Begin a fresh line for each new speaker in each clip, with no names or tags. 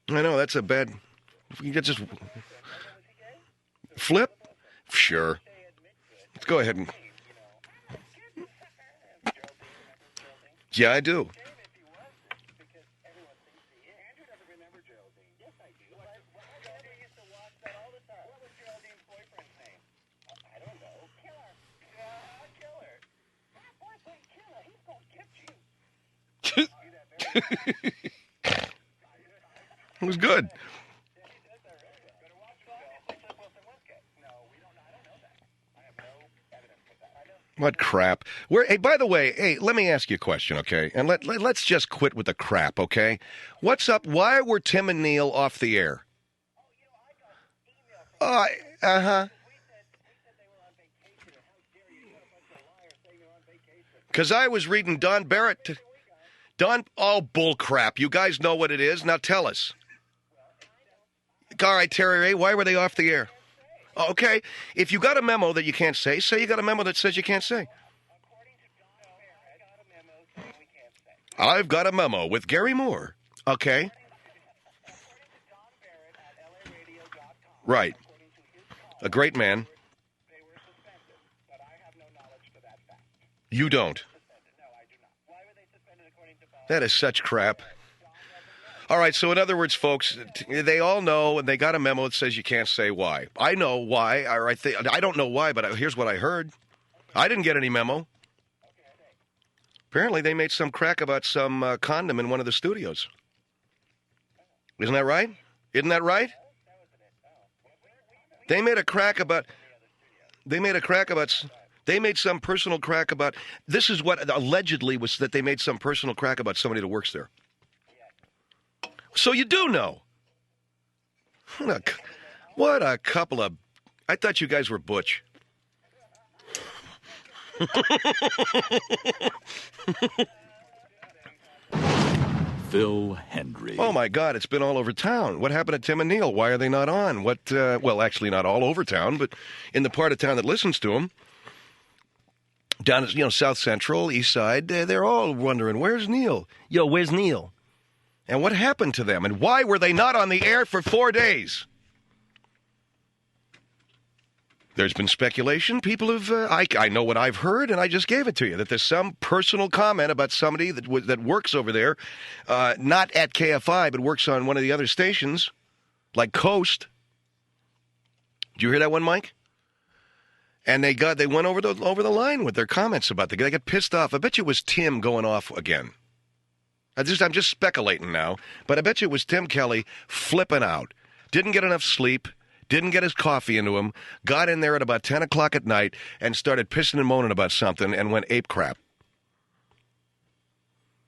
I know, that's a bad... You could just... Flip? Sure. Let's go ahead and... Yeah, I do. It was good. What crap? Hey, by the way, hey, let me ask you a question, okay? And let's just quit with the crap, okay? What's up? Why were Tim and Neil off the air? Uh-huh. Because I was reading Don Barrett. Oh, bull crap. You guys know what it is. Now tell us. All right, Terry Ray, why were they off the air? Okay, if you got a memo that you can't say you got a memo that says you can't say. I've got a memo with Gary Moore. Okay. Right. A great man. You don't. That is such crap. All right, so in other words, folks, they all know, and they got a memo that says you can't say why. I know why. I don't know why, but here's what I heard. I didn't get any memo. Apparently, they made some crack about some condom in one of the studios. Isn't that right? Isn't that right? They made some personal crack about... This is what allegedly was that they made some personal crack about somebody that works there. So you do know. What a couple of... I thought you guys were butch.
Phil Hendrie.
Oh, my God, it's been all over town. What happened to Tim and Neil? Why are they not on? Well, actually not all over town, but in the part of town that listens to them, down at, South Central, East Side, they're all wondering, where's Neil? Yo, where's Neil? And what happened to them? And why were they not on the air for 4 days? There's been speculation. People have, I know what I've heard, and I just gave it to you, that there's some personal comment about somebody that works over there, not at KFI, but works on one of the other stations, like Coast. Did you hear that one, Mike? And they went over the line with their comments about they got pissed off. I bet you it was Tim going off again. I'm just speculating now, but I bet you it was Tim Kelly flipping out. Didn't get enough sleep, didn't get his coffee into him, got in there at about 10 o'clock at night and started pissing and moaning about something and went ape crap.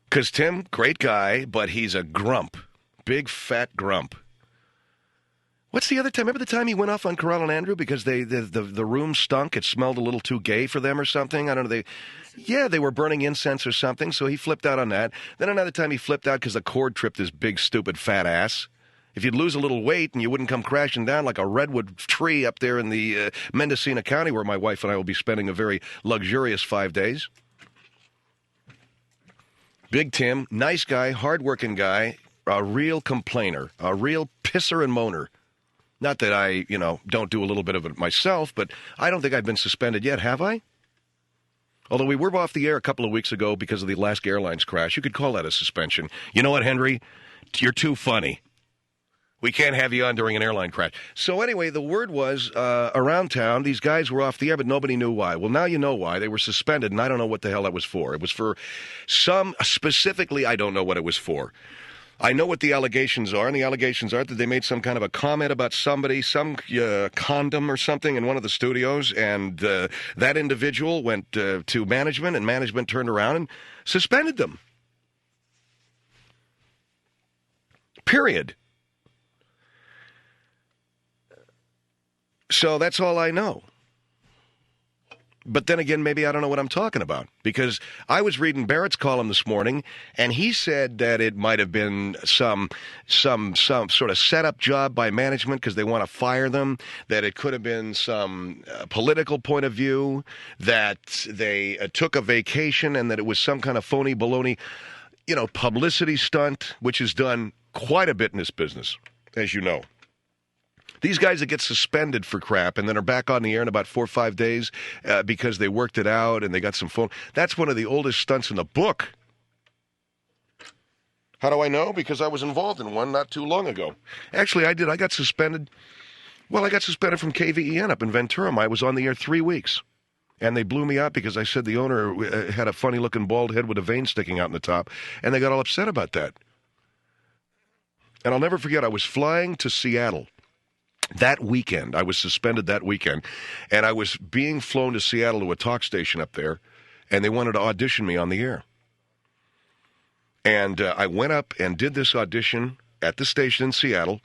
Because Tim, great guy, but he's a grump. Big, fat grump. What's the other time? Remember the time he went off on Carell and Andrew because the room stunk? It smelled a little too gay for them or something? I don't know. They were burning incense or something, so he flipped out on that. Then another time he flipped out because the cord tripped his big, stupid, fat ass. If you'd lose a little weight and you wouldn't come crashing down like a redwood tree up there in the Mendocino County where my wife and I will be spending a very luxurious 5 days. Big Tim, nice guy, hardworking guy, a real complainer, a real pisser and moaner. Not that I, don't do a little bit of it myself, but I don't think I've been suspended yet, have I? Although we were off the air a couple of weeks ago because of the Alaska Airlines crash. You could call that a suspension. You know what, Hendrie? You're too funny. We can't have you on during an airline crash. So anyway, the word was around town, these guys were off the air, but nobody knew why. Well, now you know why. They were suspended, and I don't know what the hell that was for. It was for specifically, I don't know what it was for. I know what the allegations are, and the allegations are that they made some kind of a comment about somebody, some condom or something in one of the studios, and that individual went to management, and management turned around and suspended them. Period. So that's all I know. But then again, maybe I don't know what I'm talking about, because I was reading Barrett's column this morning, and he said that it might have been some sort of setup job by management because they want to fire them, that it could have been some political point of view, that they took a vacation, and that it was some kind of phony baloney, publicity stunt, which is done quite a bit in this business, as you know. These guys that get suspended for crap and then are back on the air in about 4 or 5 days because they worked it out and they got some phone. That's one of the oldest stunts in the book. How do I know? Because I was involved in one not too long ago. Actually, I did. I got suspended. Well, I got suspended from KVEN up in Ventura. I was on the air 3 weeks. And they blew me out because I said the owner had a funny-looking bald head with a vein sticking out in the top. And they got all upset about that. And I'll never forget, I was flying to Seattle. That weekend, I was suspended that weekend, and I was being flown to Seattle to a talk station up there, and they wanted to audition me on the air. And I went up and did this audition at the station in Seattle,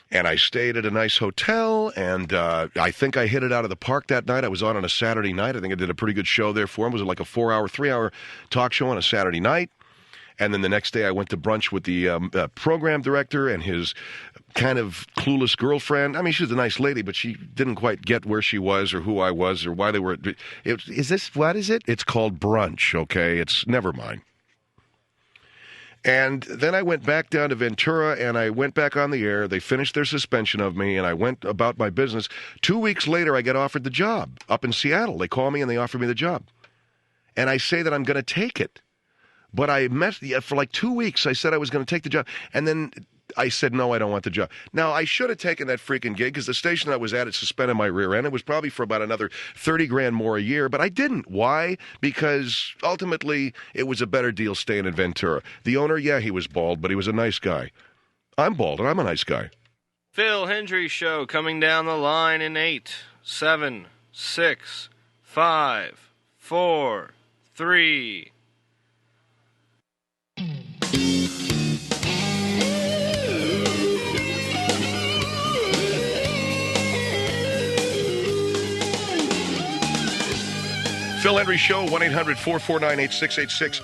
and I stayed at a nice hotel, and I think I hit it out of the park that night. I was on a Saturday night. I think I did a pretty good show there for him. It was like a 3-hour talk show on a Saturday night. And then the next day I went to brunch with the program director and his kind of clueless girlfriend. I mean, she was a nice lady, but she didn't quite get where she was or who I was or why they were. What is it? It's called brunch, okay? It's never mind. And then I went back down to Ventura and I went back on the air. They finished their suspension of me and I went about my business. 2 weeks later, I get offered the job up in Seattle. They call me and they offer me the job. And I say that I'm going to take it. But for like 2 weeks, I said I was going to take the job. And then I said, no, I don't want the job. Now, I should have taken that freaking gig because the station I was at, it suspended my rear end. It was probably for about another $30,000 more a year. But I didn't. Why? Because ultimately, it was a better deal staying in Ventura. The owner, yeah, he was bald, but he was a nice guy. I'm bald, and I'm a nice guy.
Phil Hendrie Show coming down the line in 8, 7, 6, 5, 4, 3...
Phil Hendrie Show, 1-800-449-8686.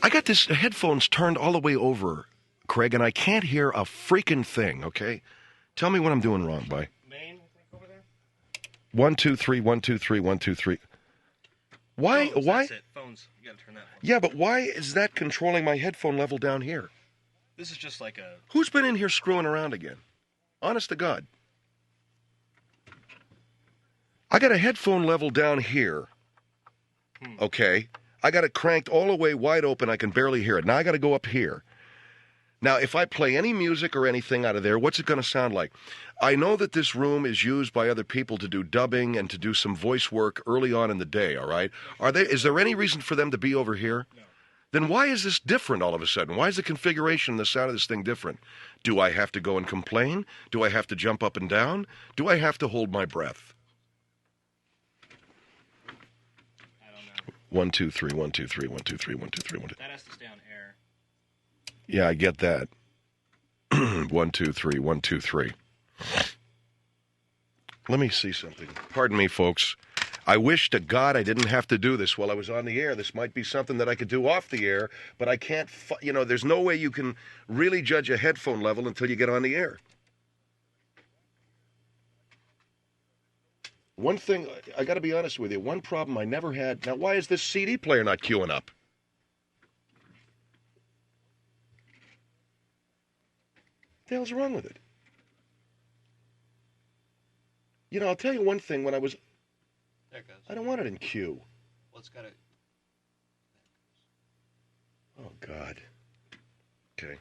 I got this headphones turned all the way over, Craig, and I can't hear a freaking thing, okay? Tell me what I'm doing wrong, bye.
Main, I think, over there?
1, 2, 3, 1, 2, 3, 1, 2, 3. Why?
Phones,
Why?
That's it. Phones. You gotta turn that one.
Yeah, but why is that controlling my headphone level down here?
This is just like a...
Who's been in here screwing around again? Honest to God. I got a headphone level down here. Okay. I got it cranked all the way wide open. I can barely hear it. Now I got to go up here. Now, if I play any music or anything out of there, what's it going to sound like? I know that this room is used by other people to do dubbing and to do some voice work early on in the day, all right? Is there any reason for them to be over here? No. Then why is this different all of a sudden? Why is the configuration and the sound of this thing different? Do I have to go and complain? Do I have to jump up and down? Do I have to hold my breath? 1, 2, 3, 1, 2, 3, 1, 2, 3, 1, 2, 3, 1, 2.
That has to stay on air.
Yeah, I get that. 1, 2, 3, 1, 2, 3. Let me see something. Pardon me, folks. I wish to God I didn't have to do this while I was on the air. This might be something that I could do off the air, but I can't, there's no way you can really judge a headphone level until you get on the air. One thing, I got to be honest with you, one problem I never had. Now, why is this CD player not queuing up? What the hell's wrong with it? I'll tell you one thing. When I was...
There it goes.
I don't want it in queue.
Well, it's got to...
Oh, God. Okay.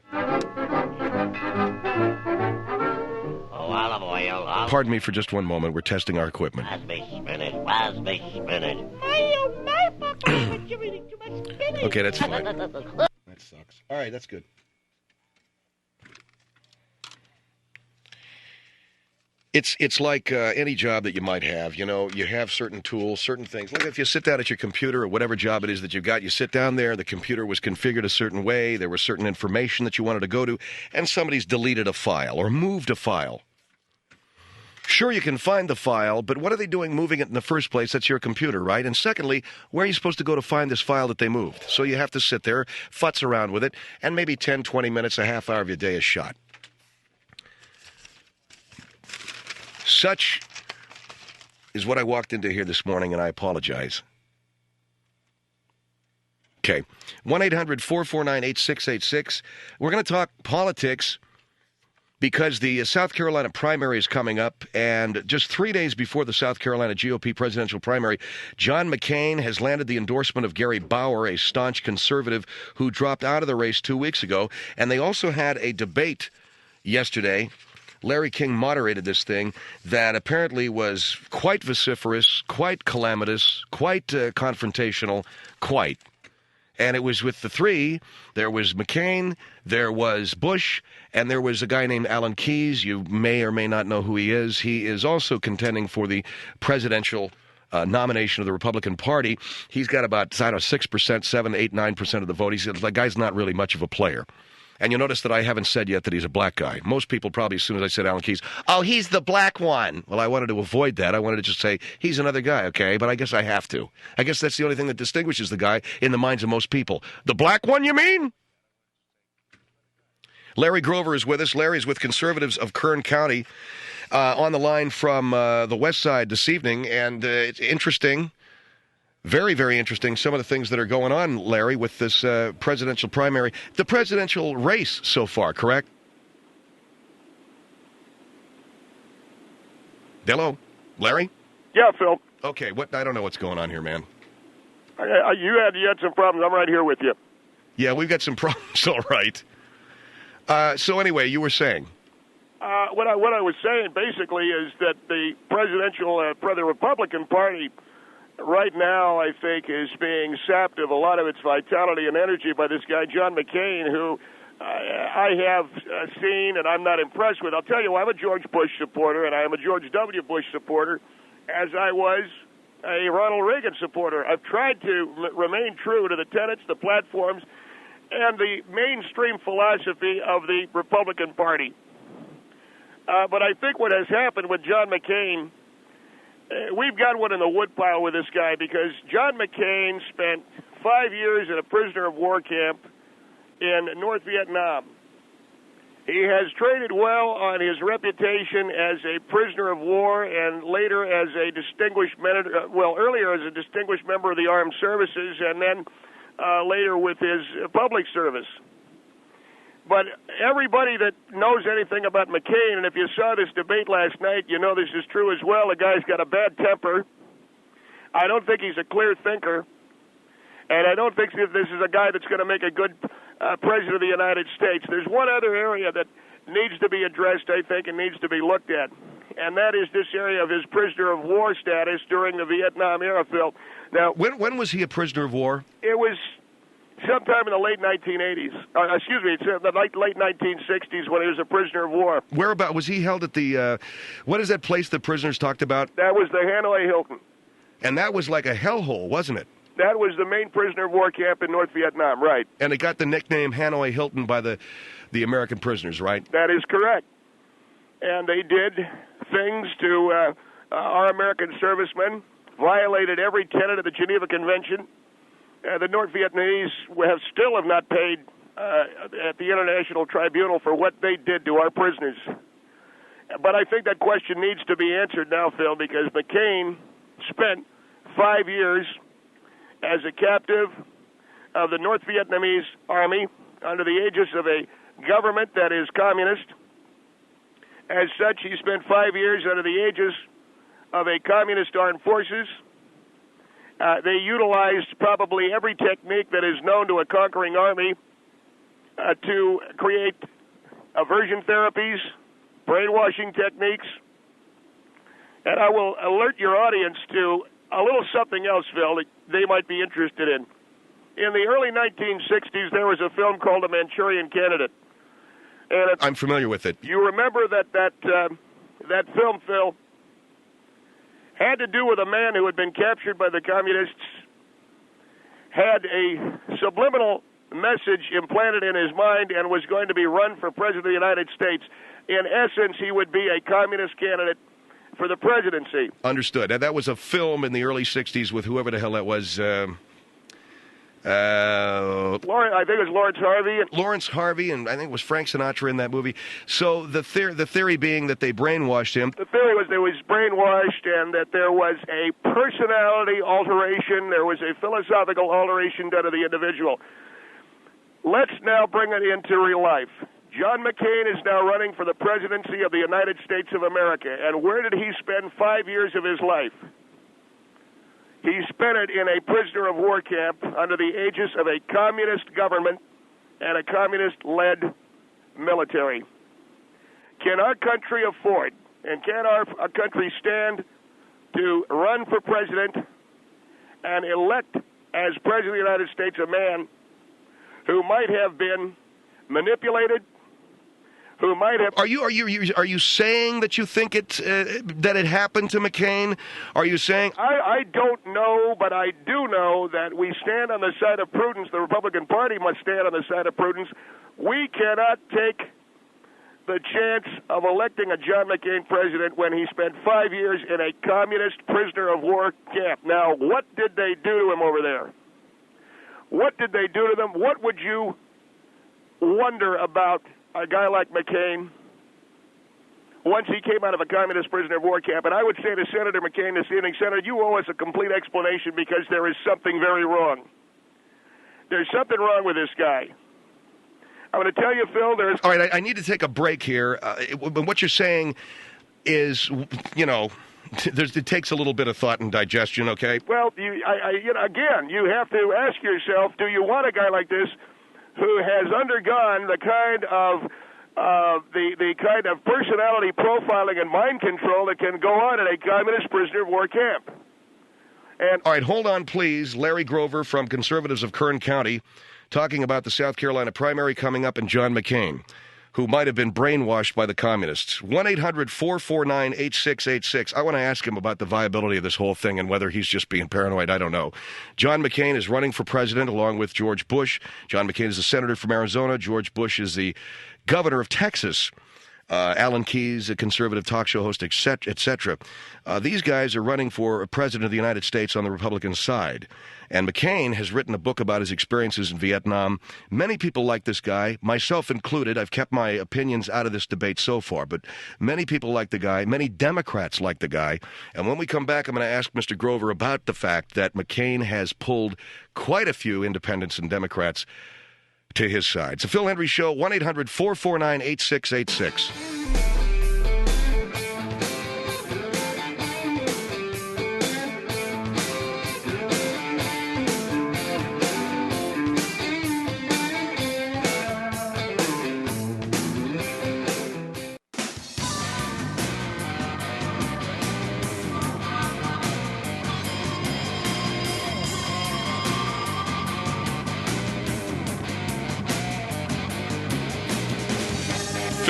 Olive oil.
Pardon me for just one moment. We're testing our equipment.
Raspberry spinach.
Okay, that's fine. That sucks. All right, that's good. It's like any job that you might have. You have certain tools, certain things. Like if you sit down at your computer or whatever job it is that you've got, you sit down there, the computer was configured a certain way, there was certain information that you wanted to go to, and somebody's deleted a file or moved a file. Sure, you can find the file, but what are they doing moving it in the first place? That's your computer, right? And secondly, where are you supposed to go to find this file that they moved? So you have to sit there, futz around with it, and maybe 10, 20 minutes, a half hour of your day is shot. Such is what I walked into here this morning, and I apologize. Okay. 1-800-449-8686. We're going to talk politics because the South Carolina primary is coming up, and just 3 days before the South Carolina GOP presidential primary, John McCain has landed the endorsement of Gary Bauer, a staunch conservative who dropped out of the race 2 weeks ago. And they also had a debate yesterday. Larry King moderated this thing that apparently was quite vociferous, quite calamitous, quite confrontational, quite. And it was with the three. There was McCain, there was Bush, and there was a guy named Alan Keyes. You may or may not know who he is. He is also contending for the presidential nomination of the Republican Party. He's got about, 6%, 7, 8, 9% of the vote. The guy's not really much of a player. And you'll notice that I haven't said yet that he's a black guy. Most people probably, as soon as I said Alan Keyes, oh, he's the black one. Well, I wanted to avoid that. I wanted to just say, he's another guy, okay? But I guess I have to. I guess that's the only thing that distinguishes the guy in the minds of most people. The black one, you mean? Larry Grover is with us. Larry's with Conservatives of Kern County on the line from the west side this evening. And it's interesting. Very, very interesting, some of the things that are going on, Larry, with this presidential primary. The presidential race so far, correct? Hello? Larry?
Yeah, Phil.
Okay, I don't know what's going on here, man.
You had some problems. I'm right here with you.
Yeah, we've got some problems, all right. So anyway, you were saying?
What I was saying, basically, is that the the Republican Party right now, I think, is being sapped of a lot of its vitality and energy by this guy, John McCain, who I have seen and I'm not impressed with. I'll tell you, I'm a George Bush supporter, and I am a George W. Bush supporter, as I was a Ronald Reagan supporter. I've tried to remain true to the tenets, the platforms, and the mainstream philosophy of the Republican Party. But I think what has happened with John McCain, we've got one in the woodpile with this guy, because John McCain spent 5 years in a prisoner of war camp in North Vietnam. He has traded well on his reputation as a prisoner of war and later as a earlier as a distinguished member of the armed services, and then later with his public service. But everybody that knows anything about McCain, and if you saw this debate last night, you know this is true as well. The guy's got a bad temper. I don't think he's a clear thinker. And I don't think this is a guy that's going to make a good president of the United States. There's one other area that needs to be addressed, I think, and needs to be looked at. And that is this area of his prisoner of war status during the Vietnam era, Phil. Now,
when was he a prisoner of war?
It was sometime in the late 1980s. The late 1960s when he was a prisoner of war.
Whereabout was he held at the, what is that place the prisoners talked about?
That was the Hanoi Hilton.
And that was like a hellhole, wasn't it?
That was the main prisoner of war camp in North Vietnam, right.
And it got the nickname Hanoi Hilton by the American prisoners, right?
That is correct. And they did things to our American servicemen, violated every tenet of the Geneva Convention. The North Vietnamese still have not paid at the International Tribunal for what they did to our prisoners. But I think that question needs to be answered now, Phil, because McCain spent 5 years as a captive of the North Vietnamese army under the aegis of a government that is communist. As such, he spent 5 years under the aegis of a communist armed forces. They utilized probably every technique that is known to a conquering army to create aversion therapies, brainwashing techniques. And I will alert your audience to a little something else, Phil, that they might be interested in. In the early 1960s, there was a film called The Manchurian Candidate. And
I'm familiar with it.
You remember that film, Phil, had to do with a man who had been captured by the communists, had a subliminal message implanted in his mind, and was going to be run for president of the United States. In essence, he would be a communist candidate for the presidency.
Understood. And that was a film in the early 60s with whoever the hell that was.
I think it was Lawrence Harvey.
Lawrence Harvey, and I think it was Frank Sinatra in that movie. So the theory being that they brainwashed him.
The theory was there was brainwashed and that there was a personality alteration, there was a philosophical alteration done to the individual. Let's now bring it into real life. John McCain is now running for the presidency of the United States of America. And where did he spend 5 years of his life? He spent it in a prisoner of war camp under the aegis of a communist government and a communist-led military. Can our country afford, and can our country stand to run for president and elect as president of the United States a man who might have been manipulated, who might have...
Are you saying that you think that it happened to McCain? Are you saying...
I don't know, but I do know that we stand on the side of prudence. The Republican Party must stand on the side of prudence. We cannot take the chance of electing a John McCain president when he spent 5 years in a communist prisoner of war camp. Now, what did they do to him over there? What did they do to them? What would you wonder about a guy like McCain once he came out of a communist prisoner of war camp? And I would say to Senator McCain this evening, Senator, you owe us a complete explanation because there is something very wrong. There's something wrong with this guy. I'm going to tell you, Phil, there's...
All right, I need to take a break here. What you're saying is, it takes a little bit of thought and digestion, okay?
Well, again, you have to ask yourself, do you want a guy like this who has undergone the kind of the kind of personality profiling and mind control that can go on in a communist prisoner of war camp? And
all right, hold on, please. Larry Grover from Conservatives of Kern County talking about the South Carolina primary coming up and John McCain, who might have been brainwashed by the communists. 1-800-449-8686. I want to ask him about the viability of this whole thing and whether he's just being paranoid. I don't know. John McCain is running for president along with George Bush. John McCain is the senator from Arizona. George Bush is the governor of Texas. Alan Keyes, a conservative talk show host, etc. These guys are running for president of the United States on the Republican side. And McCain has written a book about his experiences in Vietnam. Many people like this guy, myself included. I've kept my opinions out of this debate so far, but many people like the guy. Many Democrats like the guy. And when we come back, I'm going to ask Mr. Grover about the fact that McCain has pulled quite a few independents and Democrats to his side. It's a Phil Hendrie Show, 1-800-449-8686.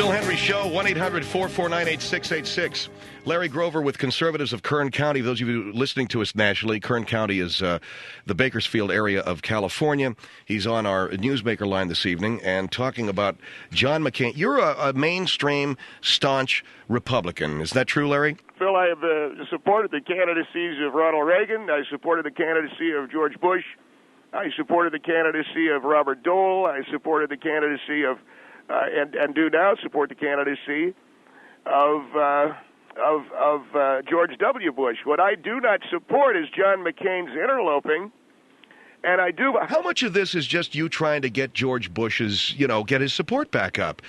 Phil Hendrie Show, 1-800-449-8686. Larry Grover with Conservatives of Kern County. Those of you listening to us nationally, Kern County is the Bakersfield area of California. He's on our newsmaker line this evening and talking about John McCain. You're a mainstream, staunch Republican. Is that true, Larry?
Phil, I have supported the candidacies of Ronald Reagan. I supported the candidacy of George Bush. I supported the candidacy of Robert Dole. I supported the candidacy of and do now support the candidacy of George W. Bush. What I do not support is John McCain's interloping, and I do.
How much of this is just you trying to get George Bush's, get his support back up?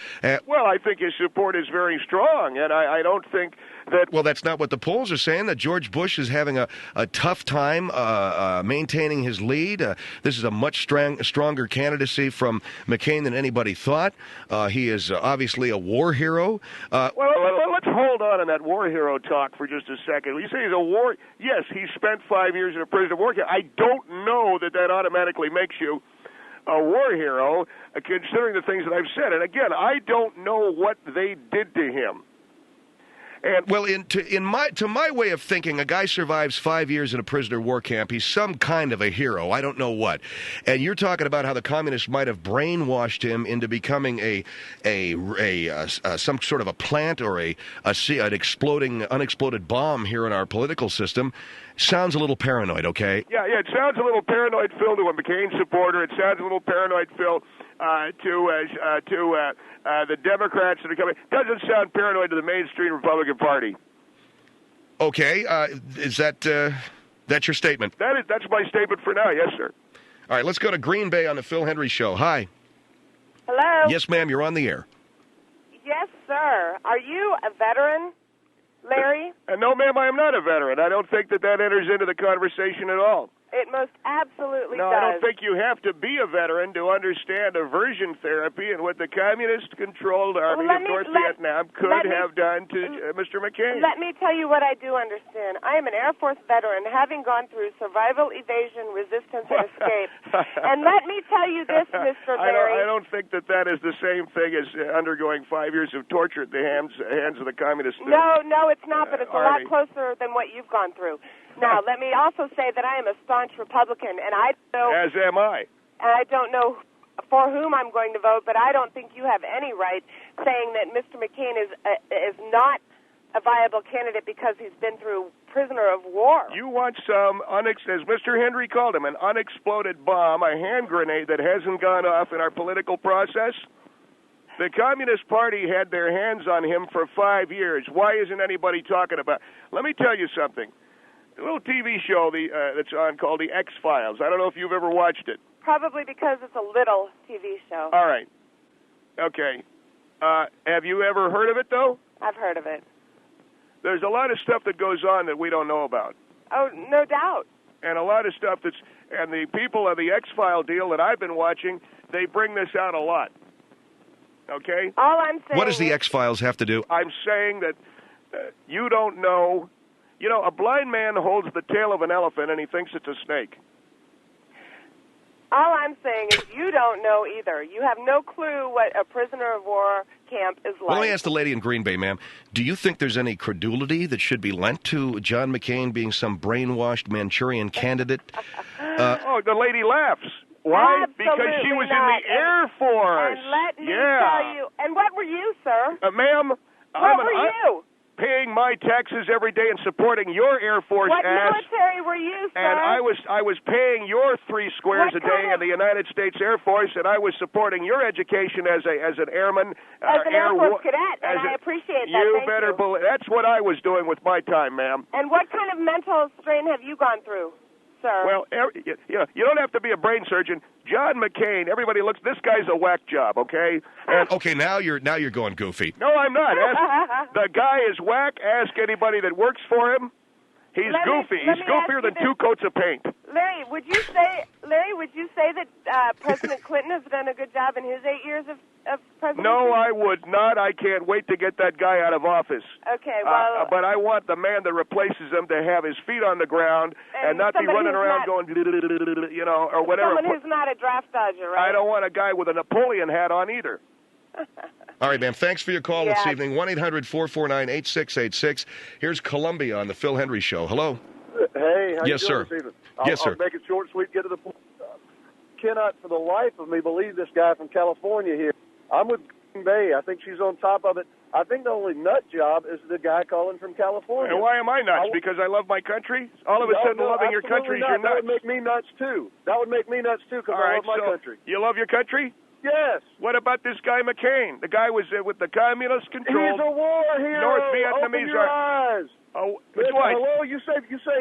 Well, I think his support is very strong, and I don't think that...
Well, that's not what the polls are saying, that George Bush is having a tough time maintaining his lead. This is a much stronger candidacy from McCain than anybody thought. He is obviously a war hero.
Well, let's hold on that war hero talk for just a second. You say he's a war... Yes, he spent 5 years in a prison of war camp. I don't know that automatically makes you a war hero, considering the things that I've said. And again, I don't know what they did to him. And
Well, to my way of thinking, a guy survives 5 years in a prisoner of war camp. He's some kind of a hero. I don't know what. And you're talking about how the communists might have brainwashed him into becoming some sort of a plant or an unexploded bomb here in our political system. Sounds a little paranoid, okay?
Yeah, it sounds a little paranoid, Phil, to a McCain supporter. It sounds a little paranoid, Phil, to the Democrats that are coming. Doesn't sound paranoid to the mainstream Republican Party.
Okay, is that's your statement?
That's my statement for now. Yes, sir.
All right, let's go to Green Bay on the Phil Hendrie Show. Hi.
Hello?
Yes, ma'am, you're on the air.
Yes, sir. Are you a veteran, Larry?
No, ma'am, I am not a veteran. I don't think that enters into the conversation at all.
It most absolutely
No,
does.
I don't think you have to be a veteran to understand aversion therapy and what the communist-controlled army of North Vietnam could have done to Mr. McCain.
Let me tell you what I do understand. I am an Air Force veteran, having gone through survival, evasion, resistance, and escape. And let me tell you this, Mr. Larry.
I don't think that is the same thing as undergoing 5 years of torture at the hands of the communist.
No, it's not, but it's a lot
army.
closer than what you've gone through. Now, let me also say that I am a staunch Republican, and I don't know.
As am I.
And I don't know for whom I'm going to vote, but I don't think you have any right saying that Mr. McCain is not a viable candidate because he's been through prisoner of war.
You want some, as Mr. Hendrie called him, an unexploded bomb, a hand grenade that hasn't gone off in our political process? The Communist Party had their hands on him for 5 years. Why isn't anybody talking about it? Let me tell you something. A little TV show that's on called The X-Files. I don't know if you've ever watched it.
Probably because it's a little TV show.
All right. Okay. Have you ever heard of it, though?
I've heard of it.
There's a lot of stuff that goes on that we don't know about.
Oh, no doubt.
And a lot of stuff and the people of the X-File deal that I've been watching, they bring this out a lot. Okay?
All I'm saying
What does the X-Files have to do?
I'm saying that you don't know. You know, a blind man holds the tail of an elephant and he thinks it's a snake.
All I'm saying is you don't know either. You have no clue what a prisoner of war camp is like.
Well, let me ask the lady in Green Bay, ma'am. Do you think there's any credulity that should be lent to John McCain being some brainwashed Manchurian candidate?
The lady laughs. Why?
Absolutely
Because she was
not.
in the Air Force.
And let me tell you. And what were you, sir?
Ma'am,
What were you?
Paying my taxes every day and supporting your Air Force
What
ass.
military were you, sir?
And I was paying your 3 squares a day in the United States Air Force, and I was supporting your education as an airman,
as an Air Force cadet, and I appreciate that.
You better believe that's what I was doing with my time, ma'am.
And what kind of mental strain have you gone through, sir?
Well, you don't have to be a brain surgeon. John McCain, everybody looks. This guy's a whack job, okay?
Okay, now you're going goofy.
No, I'm not. The guy is whack. Ask anybody that works for him. He's goofy. He's goofier than 2 coats of paint.
Larry, would you say that President Clinton has done a good job in his 8 years of presidency?
No, I would not. I can't wait to get that guy out of office.
Okay, well...
but I want the man that replaces him to have his feet on the ground and not be running around going, or whatever.
Someone who's not a draft dodger, right?
I don't want a guy with a Napoleon hat on either.
All right, ma'am. Thanks for your call this evening. 1-800-449-8686. Here's Columbia on the Phil Hendrie Show. Hello.
Hey, how
Yes,
you doing
sir.
this evening?
Yes, sir.
I'll make it short, sweet, get to the point. Cannot for the life of me believe this guy from California here. I'm with Green Bay. I think she's on top of it. I think the only nut job is the guy calling from California.
And why am I nuts? Because I love my country? All of a sudden loving your country is your nuts.
That would make me nuts, too. That would make me nuts, too, because I love my country.
You love your country?
Yes.
What about this guy McCain? The guy was with the communist-controlled
He's a war hero.
North Vietnamese.
Open your eyes.
Oh,
Listen,
what?
hello, you say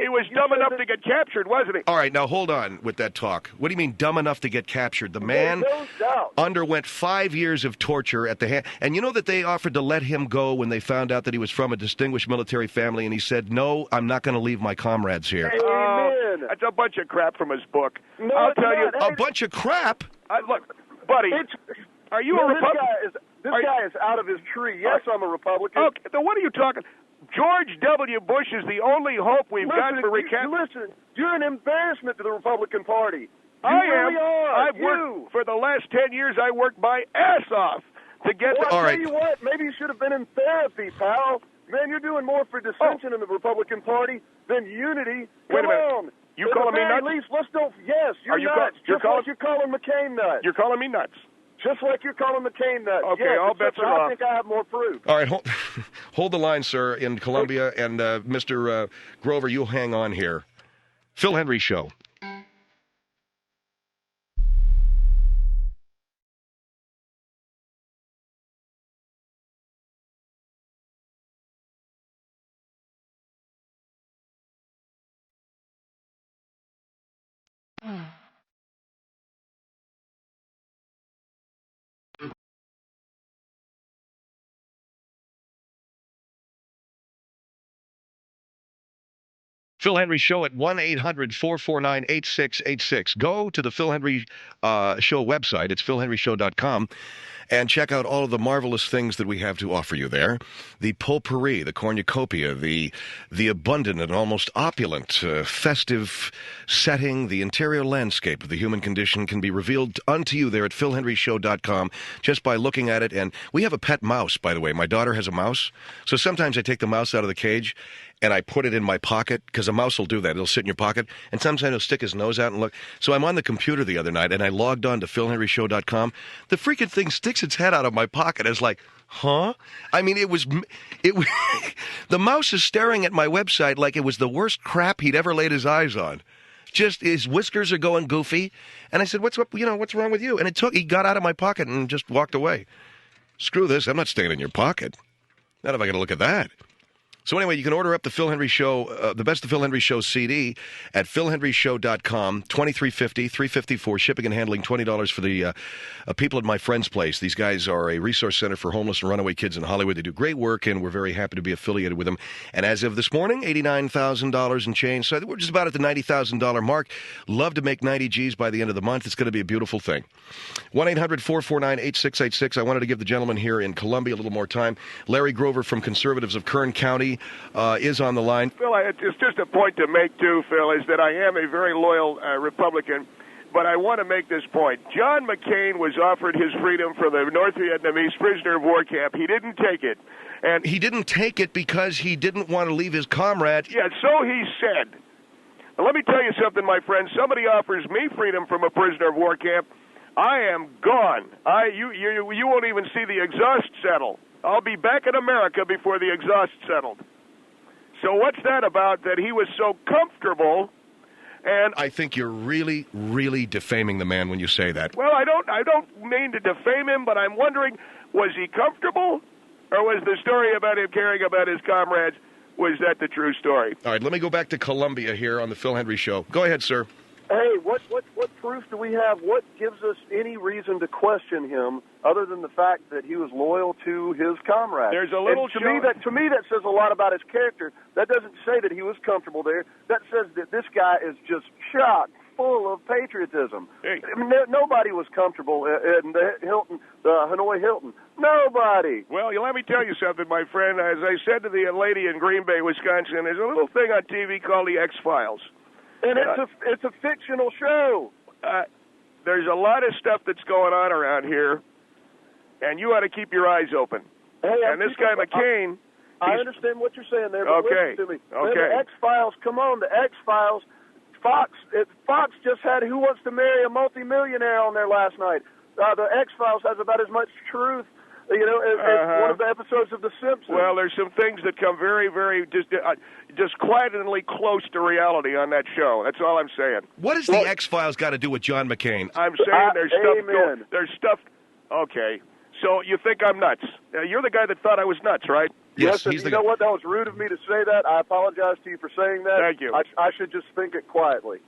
he was dumb enough to get captured, wasn't he?
All right, now hold on with that talk. What do you mean dumb enough to get captured? The man
no doubt.
underwent 5 years of torture at the hand. And you know that they offered to let him go when they found out that he was from a distinguished military family, and he said, no, I'm not going to leave my comrades here.
Amen.
That's a bunch of crap from his book.
No,
I'll tell you.
A bunch of crap?
Look, buddy, are you a Republican?
This guy is out of his tree. Yes, I'm a Republican.
Okay, then what are you talking? George W. Bush is the only hope we've got for
Listen, you're an embarrassment to the Republican Party.
I am. I've worked for the last 10 years. I worked my ass off to get.
Well, I'll tell you what. Maybe you should have been in therapy, pal. Man, you're doing more for dissension in the Republican Party than unity.
Wait a minute.
On.
You
At
calling
the
me
very
nuts?
least, let's don't. Yes, you're
you
nuts.
you're
Just like you're calling McCain nuts.
You're calling me nuts.
Just like you're calling McCain nuts.
Okay,
yes,
all bets
except
are
I
off.
think I have more proof.
All right, hold the line, sir, in Columbia, and Mr. Grover, you'll hang on here. Phil Hendrie Show. Phil Hendrie Show at 1-800-449-8686. Go to the Phil Hendrie Show website. It's philhendrieshow.com. And check out all of the marvelous things that we have to offer you there. The potpourri, the cornucopia, the abundant and almost opulent festive setting, the interior landscape of the human condition can be revealed unto you there at philhendrieshow.com just by looking at it. And we have a pet mouse, by the way. My daughter has a mouse. So sometimes I take the mouse out of the cage and I put it in my pocket, because a mouse will do that. It'll sit in your pocket, and sometimes it'll stick his nose out and look. So I'm on the computer the other night, and I logged on to philhendrieshow.com. The freaking thing sticks its head out of my pocket. It's like, huh? I mean, it was the mouse is staring at my website like it was the worst crap he'd ever laid his eyes on. Just his whiskers are going goofy. And I said, what's wrong with you? And he got out of my pocket and just walked away. Screw this. I'm not staying in your pocket. Not if I got to look at that. So anyway, you can order up the Phil Hendrie Show, the Best of Phil Hendrie Show CD at philhendrieshow.com, $23.50, $3.54, shipping and handling, $20 for the people at My Friend's Place. These guys are a resource center for homeless and runaway kids in Hollywood. They do great work, and we're very happy to be affiliated with them. And as of this morning, $89,000 and change. So we're just about at the $90,000 mark. Love to make 90 G's by the end of the month. It's going to be a beautiful thing. 1-800-449-8686. I wanted to give the gentleman here in Columbia a little more time. Larry Grover from Conservatives of Kern County is on the line.
Phil, it's just a point to make, too, Phil, is that I am a very loyal Republican, but I want to make this point. John McCain was offered his freedom for the North Vietnamese prisoner of war camp. He didn't take it. And
he didn't take it because he didn't want to leave his comrade.
Yeah, so he said. Now, let me tell you something, my friend. Somebody offers me freedom from a prisoner of war camp, I am gone. You won't even see the exhaust settle. I'll be back in America before the exhaust settled. So what's that about, that he was so comfortable? And
I think you're really, really defaming the man when you say that.
Well, I don't mean to defame him, but I'm wondering, was he comfortable, or was the story about him caring about his comrades, was that the true story?
All right, let me go back to Columbia here on the Phil Hendrie Show. Go ahead, sir.
Hey, what proof do we have? What gives us any reason to question him other than the fact that he was loyal to his comrades?
There's a little
to me that says a lot about his character. That doesn't say that he was comfortable there. That says that this guy is just chock full of patriotism.
Hey.
I mean, nobody was comfortable in the Hanoi Hilton. Nobody.
Well, let me tell you something, my friend. As I said to the lady in Green Bay, Wisconsin, there's a little thing on TV called the X-Files.
And it's a fictional show.
There's a lot of stuff that's going on around here, and you ought to keep your eyes open.
Hey,
and this guy McCain...
I understand what you're saying there, but
okay.
listen to me.
Okay.
Man, the X-Files, come on, the X-Files. Fox just had Who Wants to Marry a Multimillionaire on there last night. The X-Files has about as much truth, as one of the episodes of The Simpsons.
Well, there's some things that come very, very disquietantly close to reality on that show. That's all I'm saying.
What has the X-Files got to do with John McCain?
I'm saying there's stuff. Okay, so you think I'm nuts? You're the guy that thought I was nuts, right?
Yes,
you know what? That was rude of me to say that. I apologize to you for saying that.
Thank you.
I should just think it quietly.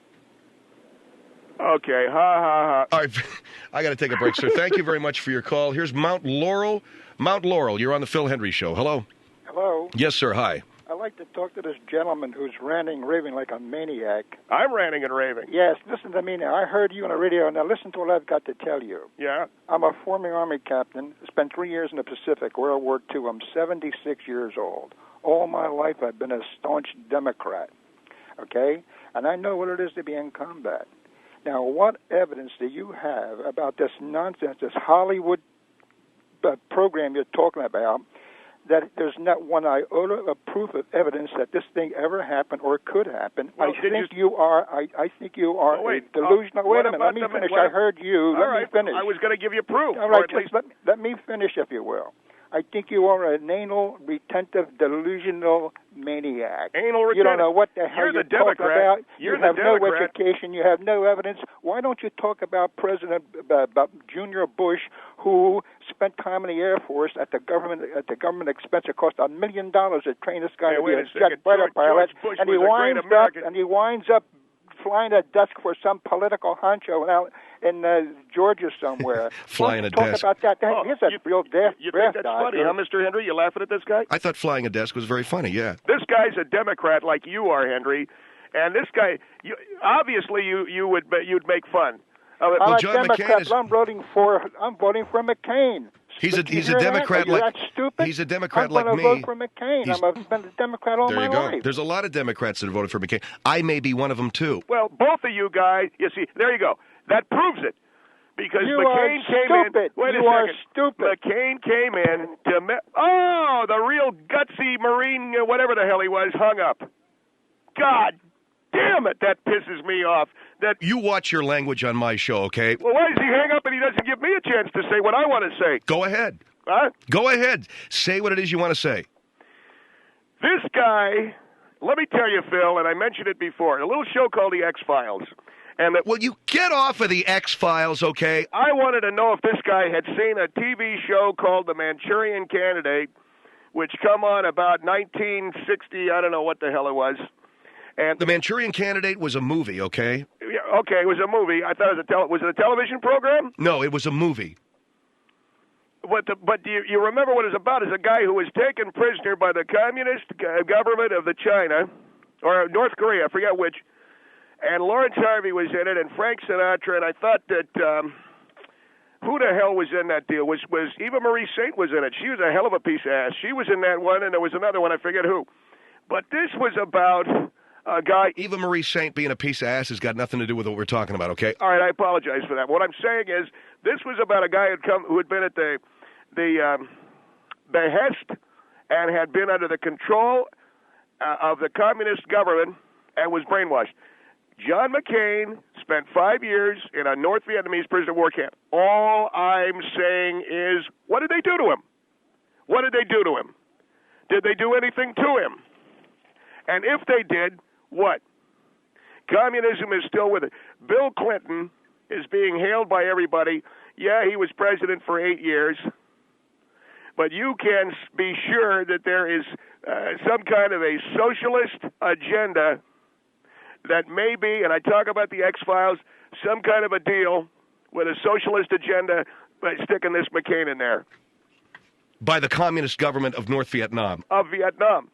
Okay, ha, ha, ha.
All right, I got to take a break, sir. Thank you very much for your call. Here's Mount Laurel. Mount Laurel, you're on the Phil Hendrie Show. Hello?
Hello.
Yes, sir. Hi.
I'd like to talk to this gentleman who's ranting, raving like a maniac.
I'm ranting and raving.
Yes, listen to me now. I heard you on the radio. Now listen to what I've got to tell you.
Yeah?
I'm a former Army captain. Spent 3 years in the Pacific, World War II. I'm 76 years old. All my life I've been a staunch Democrat. Okay? And I know what it is to be in combat. Now, what evidence do you have about this nonsense, this Hollywood program you're talking about, that there's not one iota of proof of evidence that this thing ever happened or could happen.
Well,
I think you are a delusional. Wait a minute. Let me finish. I heard you. Let me finish.
I was going to give you proof.
All right, just let me finish, if you will. I think you are an anal, retentive, delusional maniac.
Anal retentive.
You don't know what the hell
you're
you're
the Democrat.
talking about.
You're
you have
the
no
Democrat.
education. You have no evidence. Why don't you talk about President Junior Bush, who spent time in the Air Force at the government expense? It cost $1 million to train this guy to be a jet fighter pilot, and he winds up flying a desk for some political honcho out in Georgia somewhere.
Flying a desk.
Talk about that. He's a real daft.
You think that's funny, huh, Mr. Hendrie? You laughing at this guy?
I thought flying a desk was very funny, yeah.
This guy's a Democrat like you are, Hendrie, and this guy, obviously you'd make fun.
Well,
I'm
John
a Democrat.
McCain is...
I'm voting for McCain.
He's a
Hear
Democrat
that? Are you
like
that stupid?
he's a Democrat
I'm
like
gonna
me.
vote for McCain. I've been a Democrat all
There
my
you go.
life.
There's a lot of Democrats that have voted for McCain. I may be one of them too.
Well, both of you guys, you see, there you go. That proves it. Because
You
McCain
are
came
stupid.
in. Wait
You
a
are
second.
stupid.
McCain came in to. The real gutsy Marine, whatever the hell he was, hung up. God damn it, that pisses me off. That
You watch your language on my show, okay?
Well, why does he hang up and he doesn't give me a chance to say what I want to say?
Go ahead.
Huh?
Go ahead. Say what it is you want to say.
This guy, let me tell you, Phil, and I mentioned it before, a little show called The X-Files. And
Well, you get off of the X-Files, okay?
I wanted to know if this guy had seen a TV show called The Manchurian Candidate, which come on about 1960, I don't know what the hell it was. And
The Manchurian Candidate was a movie, okay?
Yeah, okay, it was a movie. I thought it was it a television program?
No, it was a movie.
But do you remember what it's about? It's a guy who was taken prisoner by the communist government of the China, or North Korea, I forget which. And Lawrence Harvey was in it, and Frank Sinatra, and I thought that, who the hell was in that deal? Was Eva Marie Saint was in it. She was a hell of a piece of ass. She was in that one, and there was another one, I forget who. But this was about a guy.
Eva Marie Saint being a piece of ass has got nothing to do with what we're talking about, okay?
All right, I apologize for that. What I'm saying is, this was about a guy who had been at the behest and had been under the control of the communist government and was brainwashed. John McCain spent 5 years in a North Vietnamese prisoner of war camp. All I'm saying is, what did they do to him? What did they do to him? Did they do anything to him? And if they did, what? Communism is still with it. Bill Clinton is being hailed by everybody. Yeah, he was president for 8 years. But you can be sure that there is some kind of a socialist agenda that may be, and I talk about the X-Files, some kind of a deal with a socialist agenda by sticking this McCain in there.
By the communist government of North Vietnam.
Of Vietnam.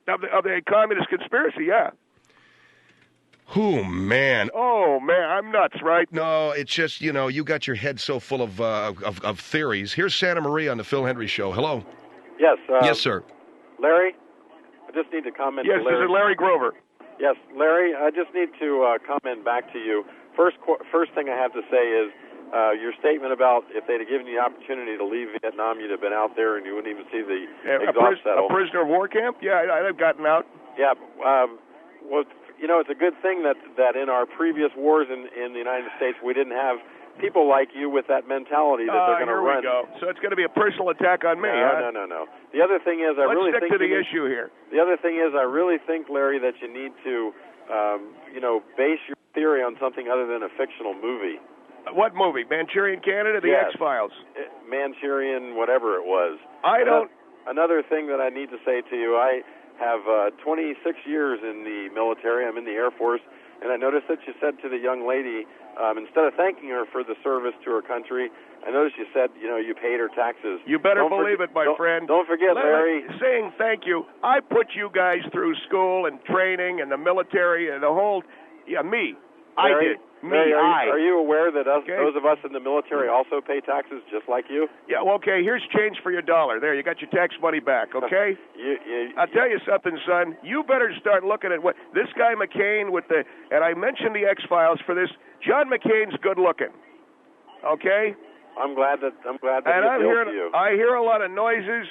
Of the communist conspiracy, yeah.
Oh, man.
Oh, man, I'm nuts, right?
No, it's just, you got your head so full of theories. Here's Santa Maria on the Phil Hendrie Show. Hello.
Yes.
Yes, sir.
Larry, I just need to comment.
Yes,
to Larry.
this is Larry Grover.
Yes, Larry, I just need to comment back to you. First thing I have to say is your statement about if they'd have given you the opportunity to leave Vietnam, you'd have been out there and you wouldn't even see the exhaust settle.
A prisoner of war camp? Yeah, I'd have gotten out.
Yeah. Well, it's a good thing that in our previous wars in the United States, we didn't have people like you with that mentality that they're going to run.
Here we go. So it's going to be a personal attack on me,
No. The other thing is,
Let's stick to the issue here.
The other thing is, I really think, Larry, that you need to, base your theory on something other than a fictional movie.
What movie? Manchurian Candidate, The
Yes.
X-Files?
Manchurian, whatever it was.
don't...
Another thing that I need to say to you, I have 26 years in the military. I'm in the Air Force, and I noticed that you said to the young lady, instead of thanking her for the service to her country, I noticed you said, you paid her taxes.
You better believe it, my friend.
Don't forget, Larry.
Saying thank you, I put you guys through school and training and the military and the whole... Yeah, me.
Larry,
I did. Me,
are you aware that those of us in the military also pay taxes just like you?
Yeah, well, okay, here's change for your dollar. There, you got your tax money back, okay? I'll tell you something, son. You better start looking at what... This guy McCain with the... And I mentioned the X-Files for this. John McCain's good looking, okay?
I'm glad that
and
he appealed to you.
I hear a lot of noises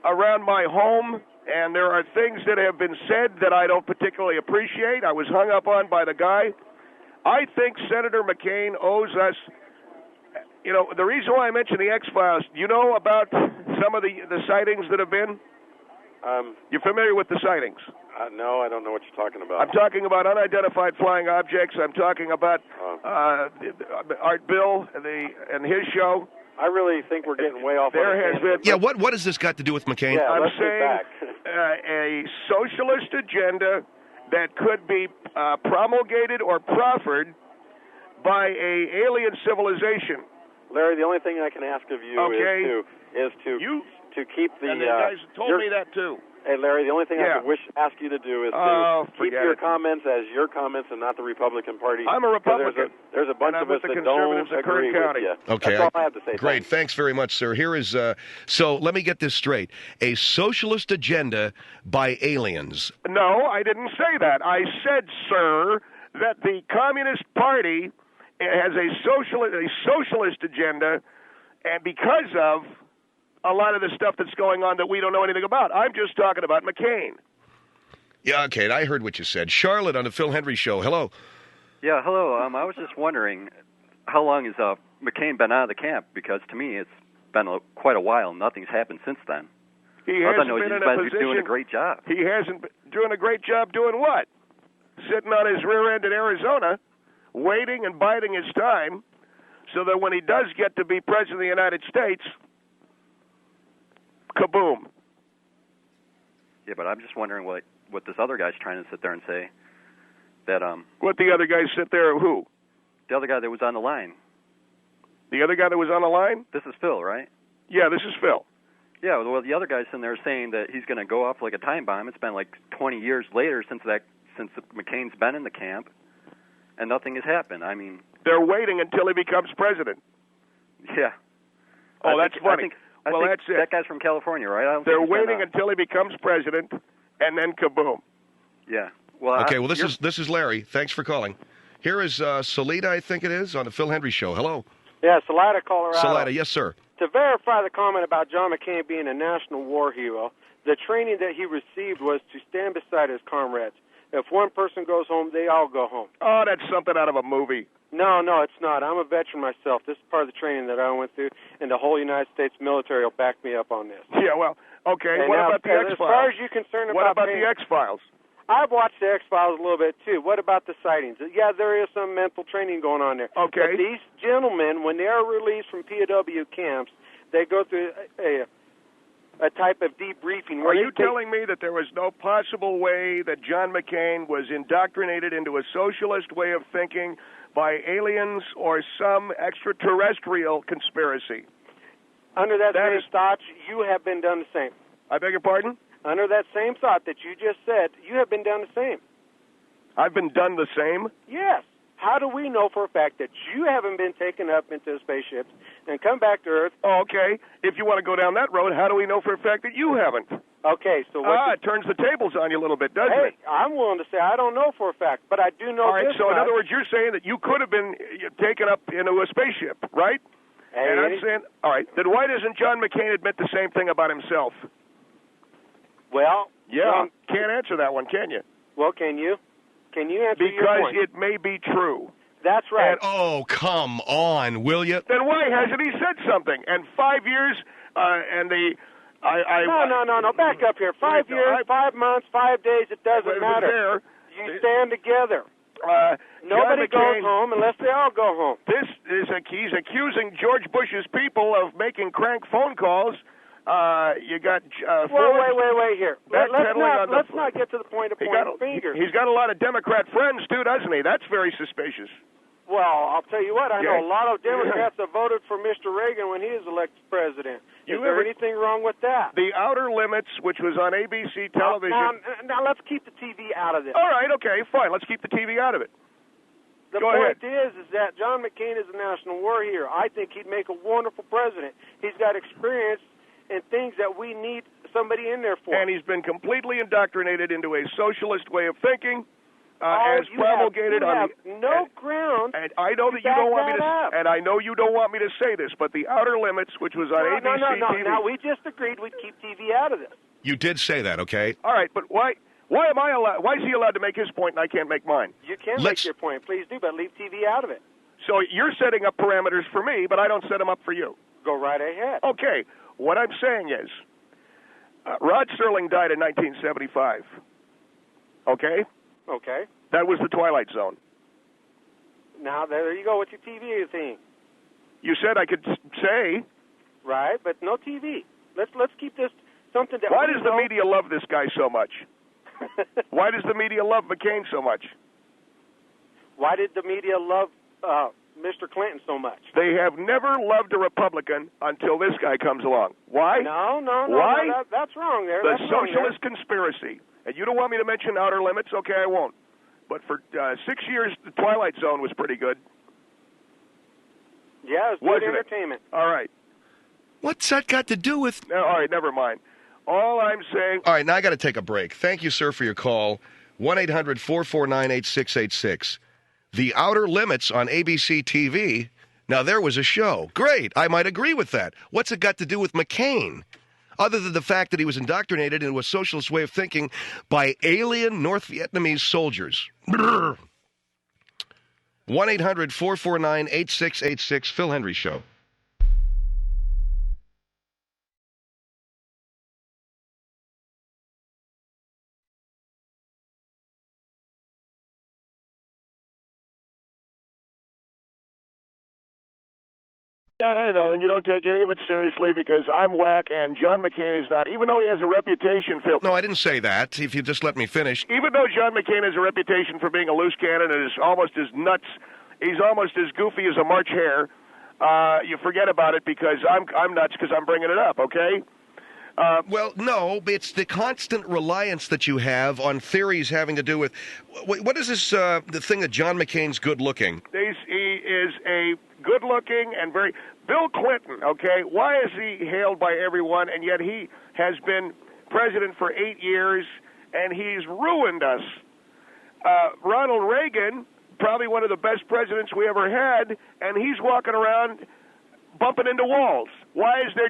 around my home, and there are things that have been said that I don't particularly appreciate. I was hung up on by the guy. I think Senator McCain owes us, the reason why I mentioned the X-Files, you know about some of the sightings that have been? You're familiar with the sightings?
No, I don't know what you're talking about.
I'm talking about unidentified flying objects. I'm talking about Art Bill and his show.
I really think we're getting way off.
There has been.
Yeah, what has this got to do with McCain?
Yeah,
I'm
let's
saying
get back.
A socialist agenda that could be promulgated or proffered by a alien civilization.
Larry, the only thing I can ask of you is to keep the.
And the guys told me that too.
Hey, Larry, the only thing I could ask you to do is to keep your comments as your comments and not the Republican Party.
I'm a Republican.
There's a bunch of us that don't agree with you.
Okay,
that's all I have to say.
Great, thanks very much, sir. Here is so let me get this straight: a socialist agenda by aliens.
No, I didn't say that. I said, sir, that the Communist Party has a socialist agenda, and because of a lot of the stuff that's going on that we don't know anything about. I'm just talking about McCain.
Yeah, okay, I heard what you said. Charlotte on the Phil Hendrie Show. Hello.
Yeah, hello. I was just wondering, how long has McCain been out of the camp? Because to me, it's been quite a while. Nothing's happened since then.
He hasn't been in a position.
He's doing a great job.
He hasn't been doing a great job doing what? Sitting on his rear end in Arizona, waiting and biding his time, so that when he does get to be president of the United States, kaboom.
Yeah, but I'm just wondering what this other guy's trying to sit there and say. That
What the other guy sit there? Who?
The other guy that was on the line.
The other guy that was on the line?
This is Phil, right?
Yeah, this is Phil.
Yeah, well, the other guy's in there saying that he's going to go off like a time bomb. It's been like 20 years later since McCain's been in the camp, and nothing has happened. I mean,
they're waiting until he becomes president.
Yeah.
Oh, that's funny.
I think
that's it.
That guy's from California, right?
They're waiting until he becomes president, and then kaboom.
Yeah. Well.
Okay. Well, this is Larry. Thanks for calling. Here is Salida, I think it is, on the Phil Hendrie Show. Hello.
Yeah, Salida, Colorado.
Salida, yes, sir.
To verify the comment about John McCain being a national war hero, the training that he received was to stand beside his comrades. If one person goes home, they all go home.
Oh, that's something out of a movie.
No, it's not. I'm a veteran myself. This is part of the training that I went through, and the whole United States military will back me up on this.
Yeah, well, okay.
And
what
now,
about the X-Files?
As far as you're concerned
what about
the
X-Files?
I've watched the X-Files a little bit, too. What about the sightings? Yeah, there is some mental training going on there.
Okay.
But these gentlemen, when they are released from POW camps, they go through a type of debriefing.
Are you telling me that there was no possible way that John McCain was indoctrinated into a socialist way of thinking by aliens or some extraterrestrial conspiracy?
Under that same thought, you have been done the same.
I beg your pardon?
Under that same thought that you just said, you have been done the same.
I've been done the same?
Yes. How do we know for a fact that you haven't been taken up into spaceships and come back to Earth?
Oh, okay. If you want to go down that road, how do we know for a fact that you haven't?
Okay, so
it turns the tables on you a little bit, doesn't it?
Hey, I'm willing to say I don't know for a fact, but I do know
All right,
this
so in
much.
other words, you're saying that you could have been taken up into a spaceship, right?
Hey,
and I'm saying, all right, then why doesn't John McCain admit the same thing about himself?
Well,
yeah, can't answer that one, can you?
Well, can you? Can you answer your point?
Because it may be true.
That's right.
Oh, come on, will you?
Then why hasn't he said something? And 5 years, and the...
No. Back up here. 5 years, 5 months, 5 days, it doesn't matter. You stand together. Nobody goes home unless they all go home.
This is he's accusing George Bush's people of making crank phone calls. You got
wait here. Let's not get to the point of pointing fingers.
He's got a lot of Democrat friends too, doesn't he? That's very suspicious.
Well, I'll tell you what. I know a lot of Democrats that voted for Mr. Reagan when he was elected president. Is there anything wrong with that?
The Outer Limits, which was on ABC television.
Now let's keep the TV out of this.
All right, okay, fine. Let's keep the TV out of it.
The point is that John McCain is a national war hero. I think he'd make a wonderful president. He's got experience in things that we need somebody in there for.
And he's been completely indoctrinated into a socialist way of thinking, as promulgated
on no ground.
And I know that you don't want me to, and I know you don't want me to say this, but the Outer Limits, which was on ABC TV.
No, we just agreed we'd keep TV out of this.
You did say that, okay?
All right, but why am I allowed? Why is he allowed to make his point and I can't make mine?
You can make your point, please do, but leave TV out of it.
So you're setting up parameters for me, but I don't set them up for you.
Go right ahead.
Okay, what I'm saying is, Rod Serling died in 1975. Okay?
Okay.
That was the Twilight Zone.
Now, there you go with your TV thing.
You said I could say.
Right, but no TV. Let's keep this something that.
Why does the media love this guy so much? Why does the media love McCain so much?
Why did the media love Mr. Clinton so much?
They have never loved a Republican until this guy comes along. Why?
No.
Why?
No, that's wrong there.
The socialist conspiracy. And you don't want me to mention Outer Limits? Okay, I won't. But for 6 years, the Twilight Zone was pretty good.
Yeah, it was good entertainment.
All right.
What's that got to do with...
No, all right, never mind. All I'm saying...
All right, now I got to take a break. Thank you, sir, for your call. 1-800-449-8686. The Outer Limits on ABC TV. Now, there was a show. Great. I might agree with that. What's it got to do with McCain? Other than the fact that he was indoctrinated into a socialist way of thinking by alien North Vietnamese soldiers. 1-800-449-8686, Phil Hendrie Show.
I know, and you don't take any of it seriously because I'm whack and John McCain is not, even though he has a reputation, Phil.
No, I didn't say that, if you just let me finish.
Even though John McCain has a reputation for being a loose cannon and is almost as nuts, he's almost as goofy as a March hare, you forget about it because I'm nuts because I'm bringing it up, okay?
Well, no, it's the constant reliance that you have on theories having to do with... What is this, the thing that John McCain's good-looking?
He is a good-looking and very... Bill Clinton, okay, why is he hailed by everyone, and yet he has been president for 8 years, and he's ruined us. Ronald Reagan, probably one of the best presidents we ever had, and he's walking around bumping into walls. Why is there...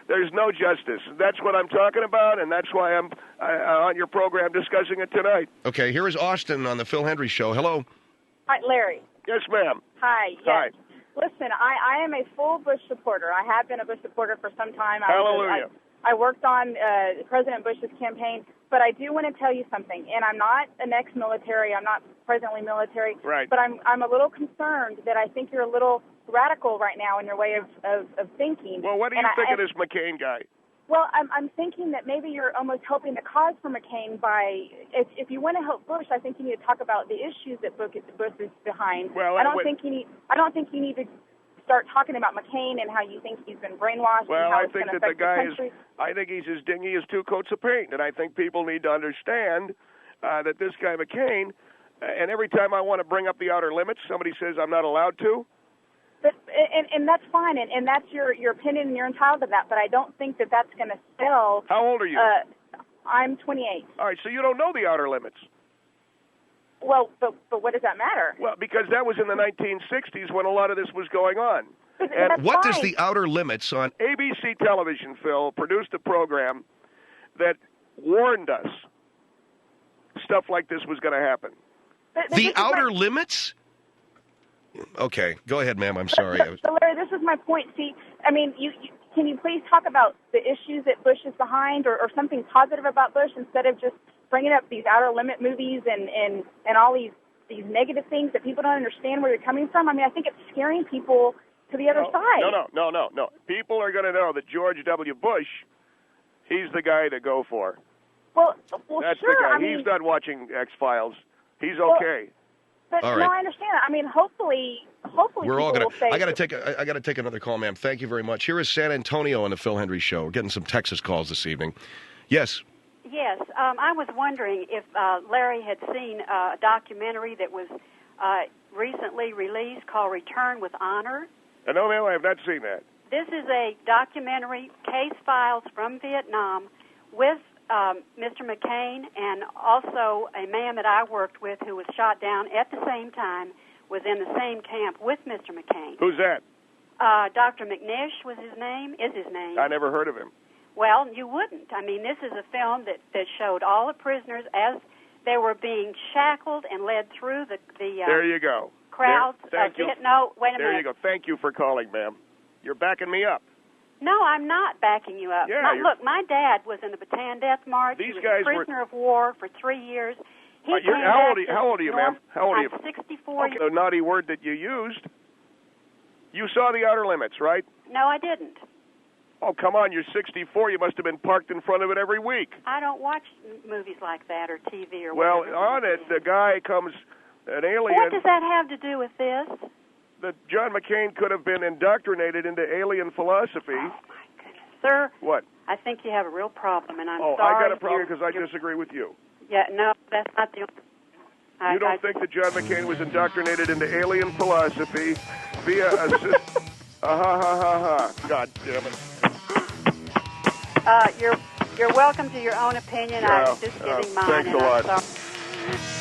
There's no justice. That's what I'm talking about, and that's why I'm on your program discussing it tonight.
Okay, here is Austin on the Phil Hendrie Show. Hello.
Hi, Larry.
Yes, ma'am.
Hi. Yes.
Hi.
Listen, I am a full Bush supporter. I have been a Bush supporter for some time.
Hallelujah.
I worked on President Bush's campaign, but I do want to tell you something, and I'm not an ex-military. I'm not presently military.
Right.
But I'm a little concerned that I think you're a little radical right now in your way of thinking.
Well, what do you think of this McCain guy?
Well, I'm thinking that maybe you're almost helping the cause for McCain by, if you want to help Bush, I think you need to talk about the issues that Bush is behind.
Well,
I don't think you need to start talking about McCain and how you think he's been brainwashed.
Well,
and how
I
it's
think
going to
that the
affect
guy
country.
is. I think he's as dingy as two coats of paint, and I think people need to understand that this guy McCain. And every time I want to bring up the Outer Limits, somebody says I'm not allowed to.
But, and that's fine, and that's your opinion, and you're entitled to that, but I don't think that that's going to sell.
How old are you?
I'm 28.
All right, so you don't know the Outer Limits.
Well, but what does that matter?
Well, because that was in the 1960s when a lot of this was going on.
And what does the Outer Limits on...
ABC Television, Phil, produced a program that warned us stuff like this was going to happen.
The Outer Limits? Okay, go ahead, ma'am. I'm sorry.
So, Larry, this is my point. See, I mean, can you please talk about the issues that Bush is behind, or something positive about Bush instead of just bringing up these Outer Limit movies and all these negative things that people don't understand where you're coming from? I mean, I think it's scaring people to the other side.
No. People are going to know that George W. Bush, he's the guy to go for.
Well,
that's
sure.
the guy.
I mean,
he's not watching X-Files. He's okay.
But
all
no,
right.
I understand. I mean, hopefully,
we're all
gonna.
I got to take another call, ma'am. Thank you very much. Here is San Antonio on the Phil Hendrie Show. We're getting some Texas calls this evening. Yes.
Yes, I was wondering if Larry had seen a documentary that was recently released called Return with Honor.
No, ma'am, I have not seen that.
This is a documentary, case files from Vietnam, with Mr. McCain, and also a man that I worked with who was shot down at the same time was in the same camp with Mr. McCain.
Who's that?
Dr. McNish was his name, is his name.
I never heard of him.
Well, you wouldn't. I mean, this is a film that showed all the prisoners as they were being shackled and led through the
there you go.
Crowds.
Thank you.
No, wait a minute.
There you go. Thank you for calling, ma'am. You're backing me up.
No, I'm not backing you up.
Yeah,
Look, my dad was in the Bataan Death March.
These
he was
guys
a prisoner of war for 3 years. He came
how old are you, ma'am?
North.
How old are you?
I'm 64.
Okay, the naughty word that you used. You saw The Outer Limits, right?
No, I didn't.
Oh, come on, you're 64. You must have been parked in front of it every week.
I don't watch movies like that or TV or
well,
whatever.
on it, the guy comes, an alien.
What does that have to do with this?
That John McCain could have been indoctrinated into alien philosophy.
Oh, my goodness. Sir,
what?
I think you have a real problem, and I'm
sorry.
sorry.
I got a problem because I disagree with you.
Yeah, no, that's not the only...
You don't think that John McCain was indoctrinated into alien philosophy via a system? God damn it.
You're welcome to your own opinion.
Yeah,
I'm just giving mine.
Thanks a lot.
I'm sorry.